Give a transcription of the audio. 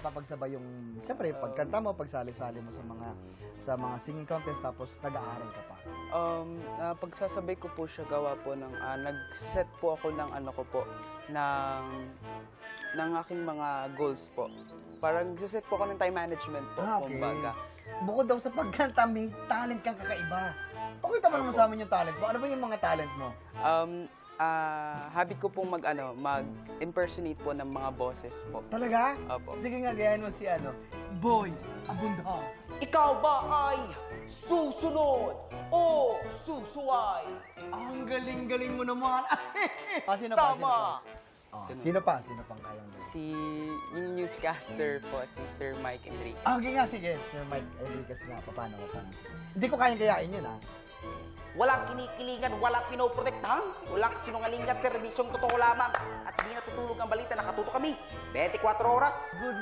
napapagsabay yung, siyempre, pagkanta mo, pagsali-sali mo sa mga singing contest, tapos nag-aaral ka pa? Pagsasabay ko po siya gawa po ng, nag-set po ako ng ano ko po, ng aking mga goals po. Parang nag-set po ako ng time management po, Okay. kumbaga. Bukod daw sa pagkanta, may talent kang kakaiba. Pakita mo naman sa amin yung talent mo. Ano ba yung mga talent mo? Habit ko pong mag-impersonate po ng mga boses po. Talaga? Opo. Sige nga, gayahin mo si Boy Abunda. Ikaw ba ay susunod o susuway? Ang galing-galing mo naman. Sino pa? Tama! Sino pa? Sino pang kayang galing? Yung newscaster po, si Sir Mike Enrique. Okay nga, sige. Sir Mike Enriquez nga. Paano? Hindi ko kayang gayain yun, ha? Walang kinikilingan, walang pinoprotektahan, walang sinungalingan, serbisyong totoo lamang. At hindi natutulog ang balita, nakatuto kami. 24 oras. Good